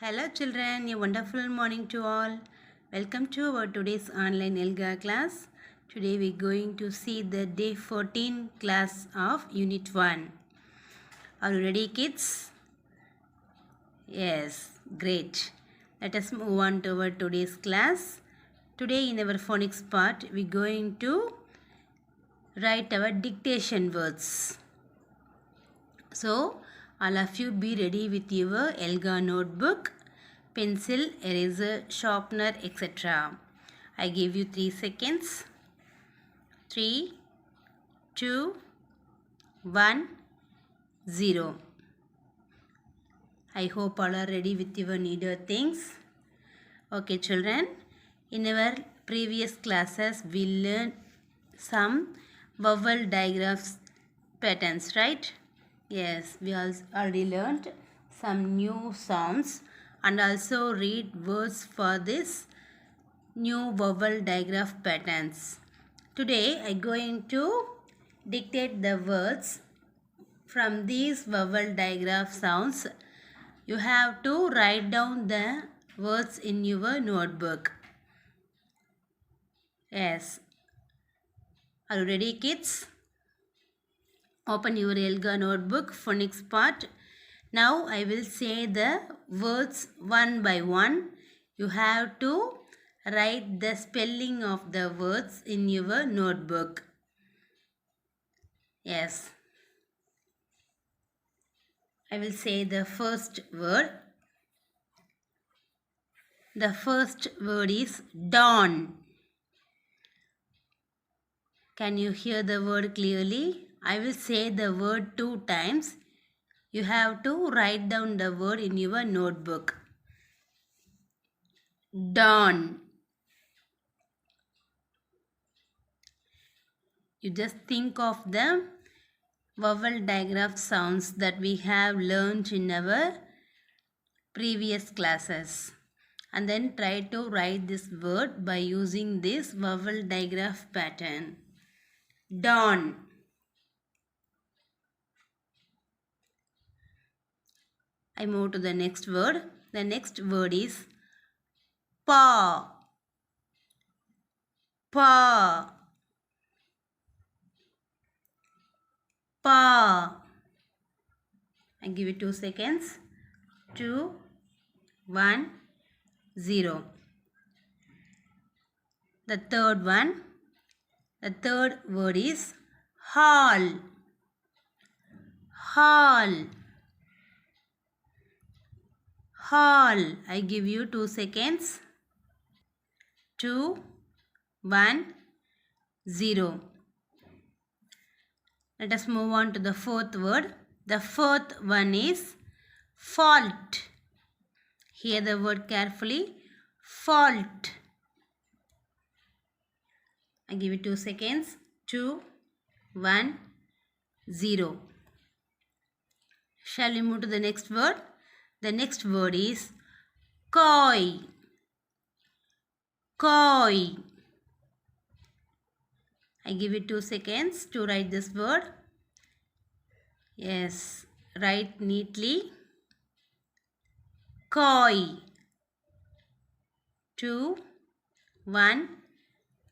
Hello children, a wonderful morning to all. Welcome to our today's online Elga class. Today we are going to see the day 14 class of unit 1. Are you ready kids? Yes, great. Let us move on to our today's class. Today in our phonics part we are going to write our dictation words. So all of you be ready with your Elga notebook, pencil, eraser, sharpener, etc. I give you 3 seconds. 3, 2, 1, 0. I hope all are ready with your needed things. Okay children, in our previous classes we learned some vowel digraphs patterns, right? Yes, we already learned some new sounds and also read words for this new vowel digraph patterns. Today I am going to dictate the words from these vowel digraph sounds. You have to write down the words in your notebook. Yes. Are you ready kids? Open your Elga notebook, phonics part. Now I will say the words one by one. You have to write the spelling of the words in your notebook. Yes. I will say the first word. The first word is dawn. Can you hear the word clearly? I will say the word 2 times. You have to write down the word in your notebook. Dawn. You just think of the vowel digraph sounds that we have learned in our previous classes. And then try to write this word by using this vowel digraph pattern. Dawn. I move to the next word. The next word is paw. Paw. Paw. I give it 2 seconds. 2, 1, 0. The third one. The third word is hall. Hall. Hall. I give you 2 seconds. 2, 1, 0. Let us move on to the fourth word. The fourth one is fault. Hear the word carefully. Fault. I give it 2 seconds. 2, 1, 0. Shall we move to the next word? The next word is coy. Coy. I give it 2 seconds to write this word. Yes, write neatly. Coy. 2, 1,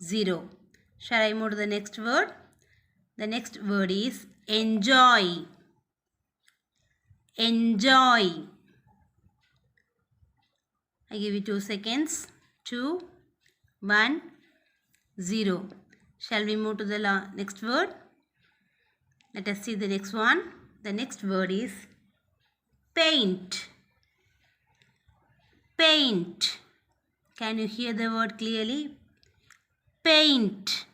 0. Shall I move to the next word? The next word is enjoy. Enjoy. I give you 2 seconds. 2, 1, 0. Shall we move to the next word? Let us see the next one. The next word is paint. Paint. Can you hear the word clearly? Paint.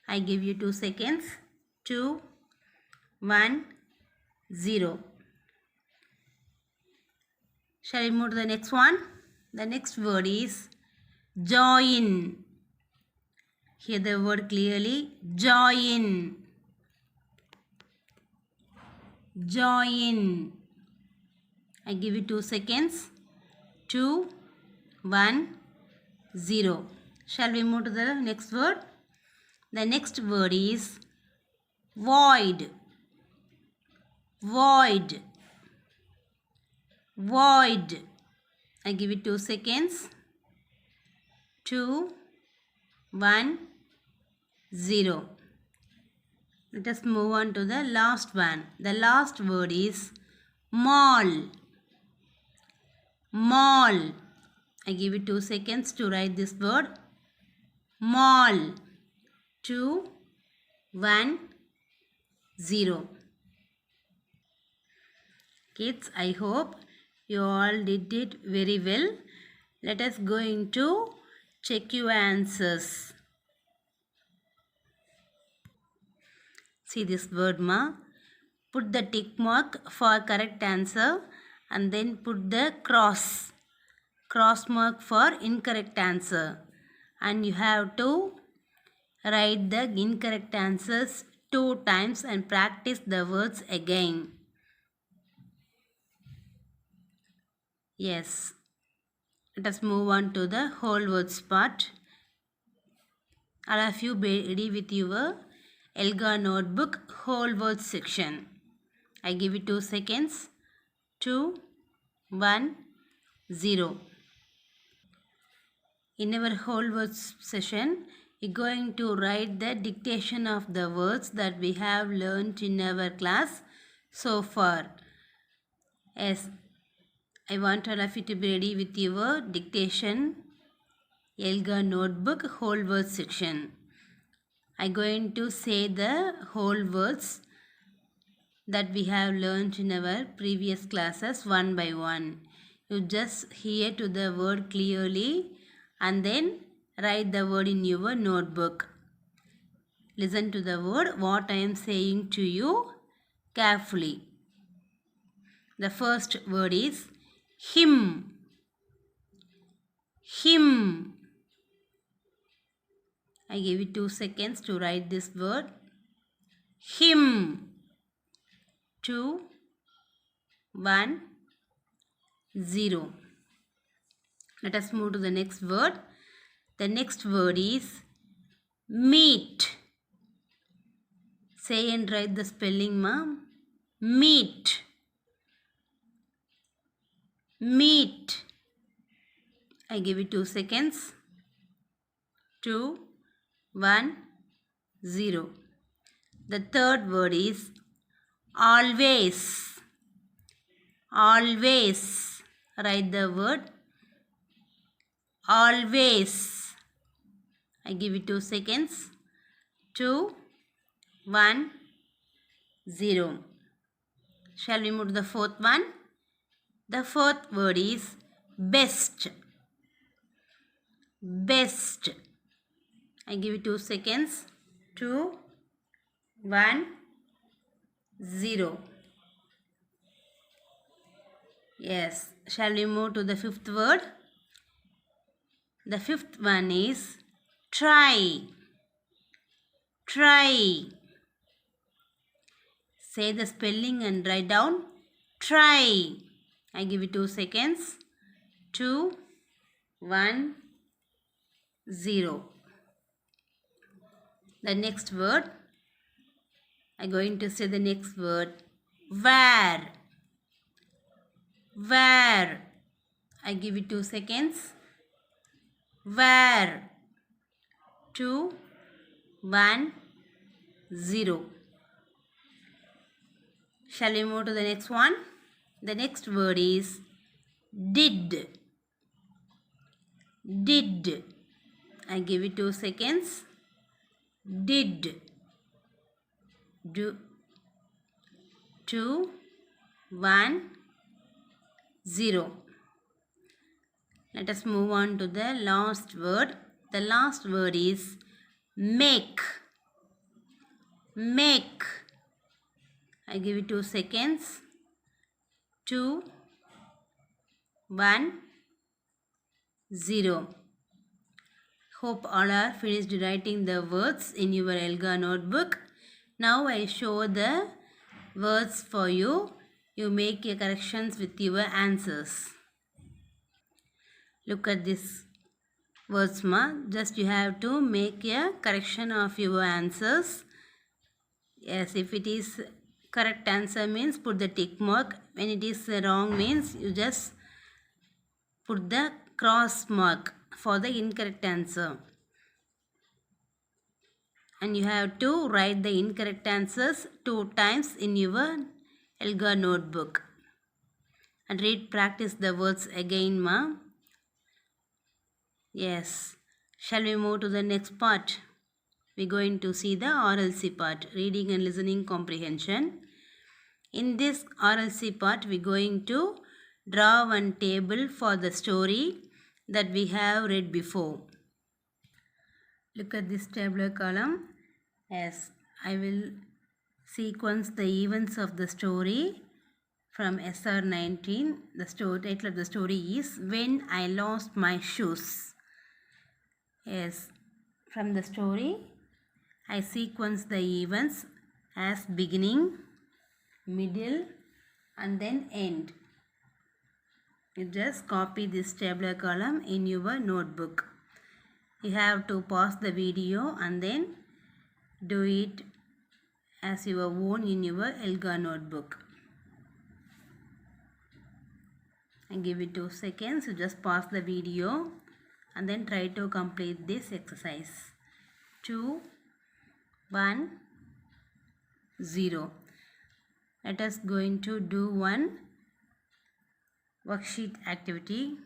I give you 2 seconds. 2, 1, 0. Shall we move to the next one? The next word is join. Hear the word clearly. Join. Join. I give you 2 seconds. 2, 1, 0. Shall we move to the next word? The next word is void. Void. Void. I give it 2 seconds. 2, 1, 0. Let us move on to the last one. The last word is mall. Mall. I give it 2 seconds to write this word. Mall. 2, 1, 0. Kids, I hope you all did it very well. Let us go into check your answers. See this word ma. Put the tick mark for correct answer and then put the cross mark for incorrect answer. And you have to write the incorrect answers 2 times and practice the words again. Yes. Let us move on to the whole words part. All of you be ready with your Elga notebook whole words section. I give it 2 seconds. 2, 1, 0. In our whole words session, we are going to write the dictation of the words that we have learned in our class so far. Yes, I want all of you to be ready with your dictation Elga notebook whole words section. I am going to say the whole words that we have learned in our previous classes one by one. You just hear to the word clearly and then write the word in your notebook. Listen to the word what I am saying to you carefully. The first word is him. Him. I give you 2 seconds to write this word. Him. 2, 1, 0. Let us move to the next word. The next word is meat. Say and write the spelling, ma'am. Meat. Meat. I give it 2 seconds. 2, 1, 0. The third word is always. Always. Write the word always. I give it 2 seconds. 2, 1, 0. Shall we move to the fourth one? The fourth word is best. Best. I give it 2 seconds. 2, 1, 0. Yes. Shall we move to the fifth word? The fifth one is try. Try. Say the spelling and write down try. I give it 2 seconds. 2, 1, 0. The next word, I am going to say the next word where. Where. I give it 2 seconds. Where. 2, 1, 0. Shall we move to the next one? The next word is did. Did. I give it 2 seconds. Did. 2, 1, 0. Let us move on to the last word. The last word is make. Make. I give it 2 seconds. 2, 1, 0. Hope all are finished writing the words in your Elga notebook. Now I show the words for you. You make your corrections with your answers. Look at this words ma. Just you have to make a correction of your answers. Yes, if it is correct answer means put the tick mark. When it is wrong means you just put the cross mark for the incorrect answer. And you have to write the incorrect answers 2 times in your Elgar notebook. And practice the words again, ma. Yes. Shall we move to the next part? We're going to see the RLC part, reading and listening comprehension. In this RLC part, we're going to draw one table for the story that we have read before. Look at this tabular column. Yes, I will sequence the events of the story from SR 19. The title of the story is When I Lost My Shoes. Yes, from the story, I sequence the events as beginning, middle, and then end. You just copy this tabular column in your notebook. You have to pause the video and then do it as your own in your Elgar notebook. I give it 2 seconds. You just pause the video and then try to complete this exercise. 2, 1, 0. Let us going to do one worksheet activity.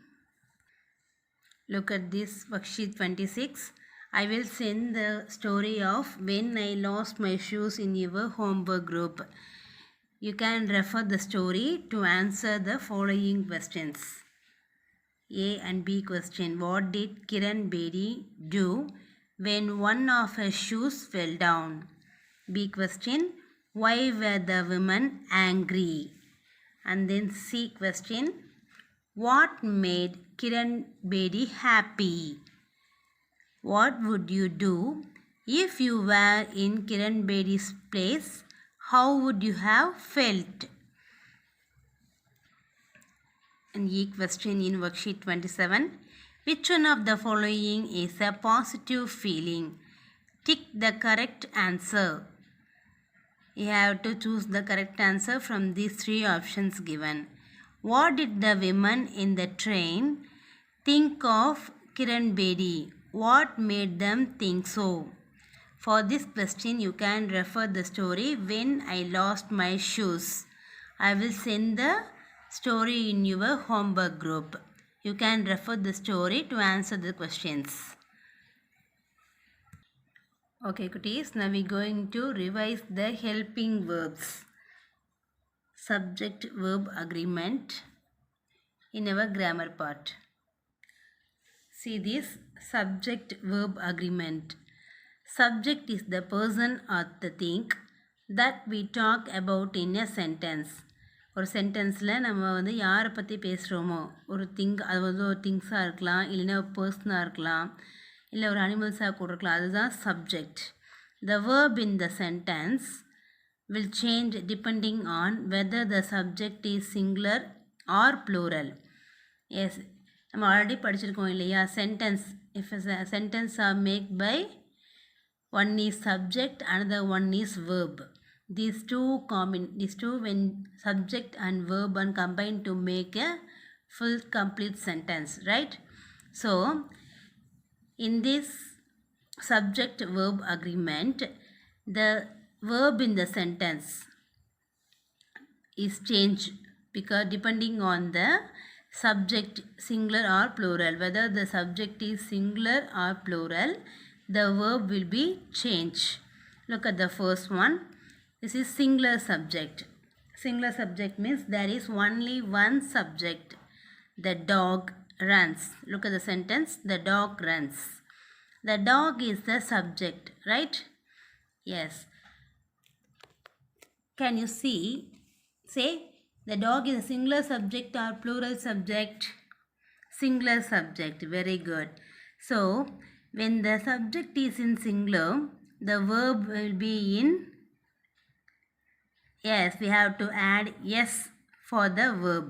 Look at this worksheet 26. I will send the story of When I Lost My Shoes in your homework group. You can refer the story to answer the following questions. A and B question. What did Kiran Bedi do when one of her shoes fell down? B question. Why were the women angry? And then C question. What made Kiran Bedi happy? What would you do if you were in Kiran Bedi's place? How would you have felt? And E question in worksheet 27. Which one of the following is a positive feeling? Tick the correct answer. You have to choose the correct answer from these 3 options given. What did the women in the train think of Kiran Bedi? What made them think so? For this question, you can refer the story When I Lost My Shoes. I will send the story in your homework group. You can refer the story to answer the questions. Okay, cuties, now we're going to revise the helping verbs. Subject-verb agreement in our grammar part. See this subject-verb agreement. Subject is the person or the thing that we talk about in a sentence. ஒரு சென்டென்ஸில் நம்ம வந்து யாரை பற்றி பேசுகிறோமோ ஒரு அது வந்து ஒரு திங்ஸாக இருக்கலாம், இல்லைன்னா ஒரு பர்சனாக இருக்கலாம், இல்லை ஒரு அனிமல்ஸாக கூட இருக்கலாம். அதுதான் subject. The verb in the sentence will change depending on whether the subject is singular or plural. Yes, நம்ம ஆல்ரெடி படிச்சிருக்கோம் இல்லையா? Sentence, if a sentence are made by one is subject, another one is verb. These two when subject and verb are combined to make a full complete sentence, right? So in this subject verb agreement, the verb in the sentence is changed because depending on the subject singular or plural, whether the subject is singular or plural, the verb will be changed. Look at the first one. This is singular subject. Singular subject means there is only one subject. The dog runs. Look at the sentence. The dog runs. The dog is the subject, right? Yes. Can you see? Say, the dog is a singular subject or plural subject? Singular subject. Very good. So, when the subject is in singular, the verb will be in, yes, we have to add yes for the verb.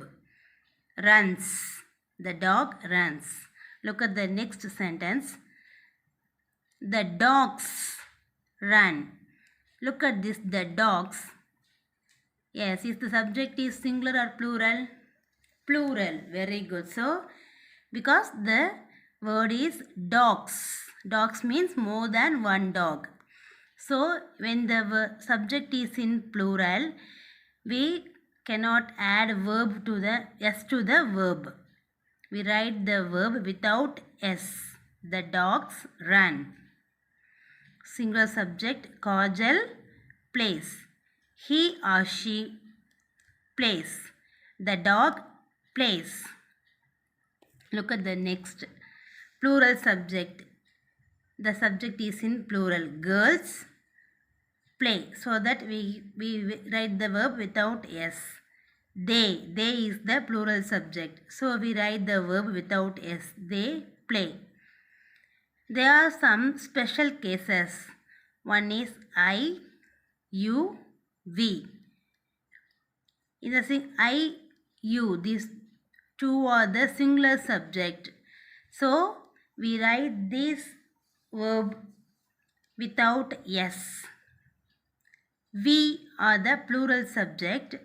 Runs. The dog runs. Look at the next sentence. The dogs run. Look at this, the dogs. Yes, is the subject is singular or plural? Plural. Very good. So, because the word is dogs. Dogs means more than one dog. So when the subject is in plural, we cannot add verb to the s to the verb. We write the verb without s. The dogs run. Singular subject Kajal plays. He or she plays. The dog plays. Look at the next. Plural subject. The subject is in plural. Girls play. So that we write the verb without s. They is the plural subject. So we write the verb without s. They play. There are some special cases. One is I, you, we. In the I, you, these two are the singular subject. So we write this verb without s. We are the plural subject.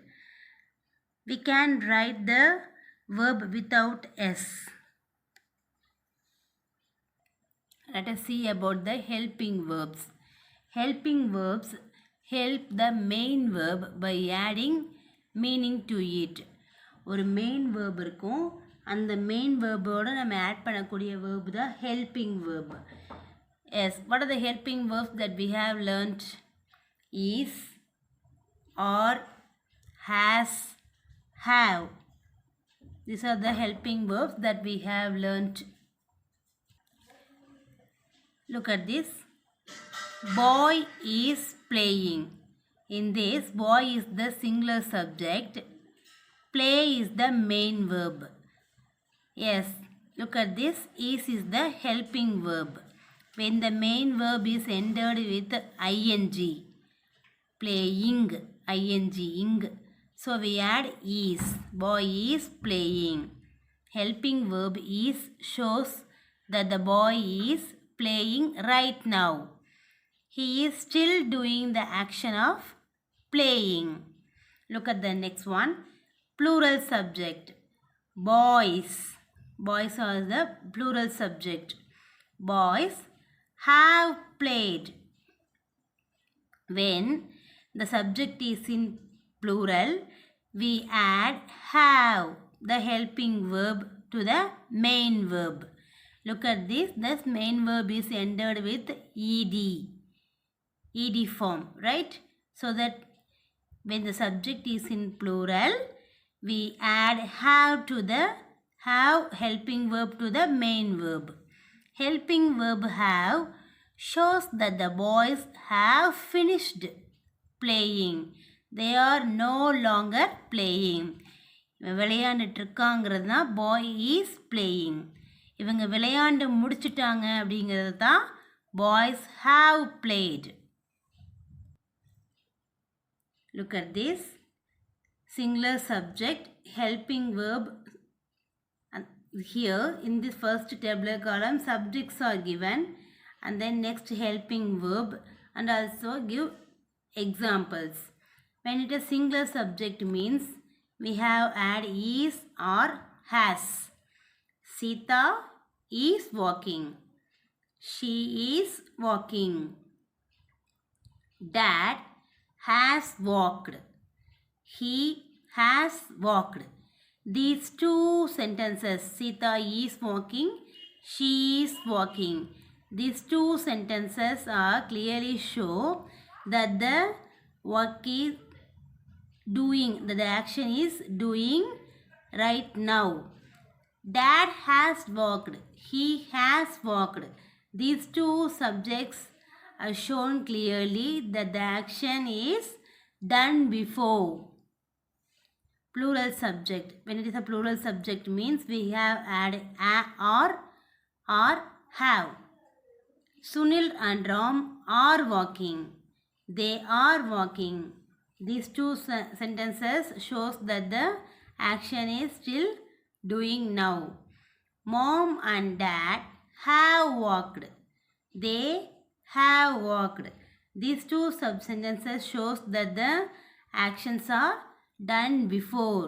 We can write the verb without s. Let us see about the helping verbs. Helping verbs help the main verb by adding meaning to it. ஒரு main verb இருக்கும். அந்த main verb ஓட நம்ம add பண்ணக்கூடிய verb தான் helping verb. Yes, what are the helping verbs that we have learnt? Is, are, has, have. These are the helping verbs that we have learnt. Look at this. Boy is playing. In this, boy is the singular subject. Play is the main verb. Yes, look at this. Is the helping verb. When the main verb is ended with ing. Playing, ing. So we add is. Boy is playing. Helping verb is shows that the boy is playing right now. He is still doing the action of playing. Look at the next one. Plural subject. Boys. Boys are the plural subject. Boys have played. When the subject is in plural, we add have, the helping verb, to the main verb. Look at this. This main verb is ended with ed. Ed form, right? So that when the subject is in plural, we add have to the have helping verb to the main verb. Helping verb have shows that the boys have finished playing. They are no longer playing. விளையாண்டுட்டு இருக்காங்கிறது தான் boy is playing. இவங்க விளையாண்டு முடிச்சிட்டாங்க அப்படிங்கிறது தான் boys have played. Look at this. Singular subject, helping verb. And here in this first tabular column, subjects are given and then next helping verb and also give examples. When it is singular subject means we have add is or has. Sita is walking. She is walking. Dad has walked. He has walked. These two sentences, Sita is walking, she is walking. These two sentences are clearly show that the work is doing, that the action is doing right now. Dad has walked. He has walked. These two subjects are shown clearly that the action is done before. Plural subject. When it is a plural subject means we have added or have. Sunil and Ram are walking. They are walking. These two sentences shows that the action is still doing now. Mom and Dad have walked. They have walked. These two sub-sentences shows that the actions are done before.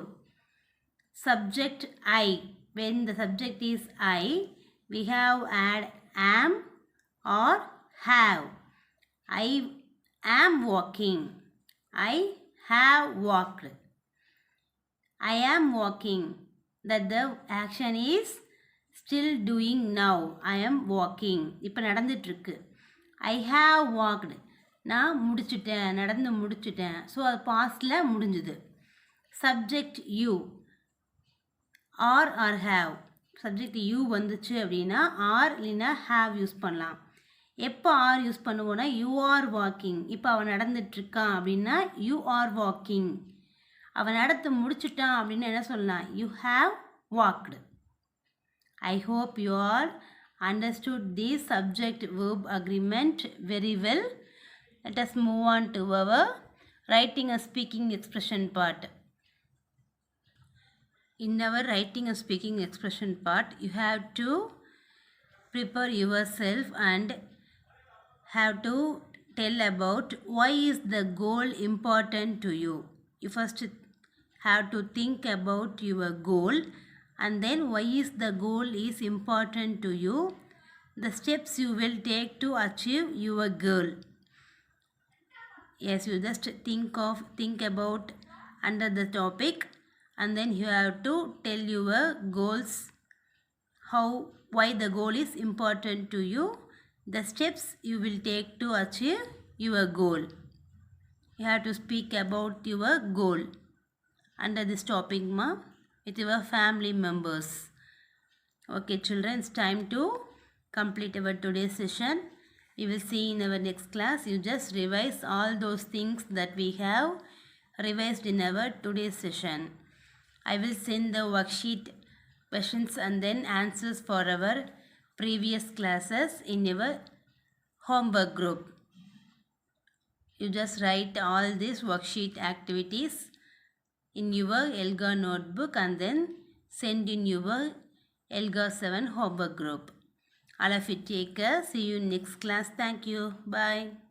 Subject I. when the subject is I, we have add am or have. I am walking. I have walked. I am walking. That the action is still doing now. I am walking. இப்போ நடந்துட்டுருக்கு. I have walked. நான் முடிச்சுட்டேன், நடந்து முடிச்சுட்டேன். So அது பாஸ்டில் முடிஞ்சுது. Subject you are have. Subject you வந்துச்சு அப்படின்னா ஆர் இல்லைன்னா ஹேவ் யூஸ் பண்ணலாம். எப்போ ஆர் யூஸ் பண்ணுவோன்னா யூ ஆர் வாக்கிங். இப்போ அவன் நடந்துட்டுருக்கான் அப்படின்னா யூ ஆர் வாக்கிங். அவன் நடத்து முடிச்சுட்டான் அப்படின்னு என்ன சொல்லலாம்? You have walked. I hope you all understood this subject verb agreement very well. Let us move on to our writing and speaking expression part. In our writing and speaking expression part, you have to prepare yourself and have to tell about why is the goal important to you. You first have to think about your goal and then why is the goal is important to you, the steps you will take to achieve your goal. Yes, you just think about under the topic and then you have to tell your goals, why the goal is important to you, the steps you will take to achieve your goal. You have to speak about your goal under this topic with your family members. Okay children, it's time to complete our today's session. We will see in our next class. You just revise all those things that we have revised in our today's session. I will send the worksheet questions and then answers for our previous classes in your homework group. You just write all these worksheet activities in your ELGA notebook and then send in your ELGA 7 homework group. All of you take care. See you in next class. Thank you. Bye.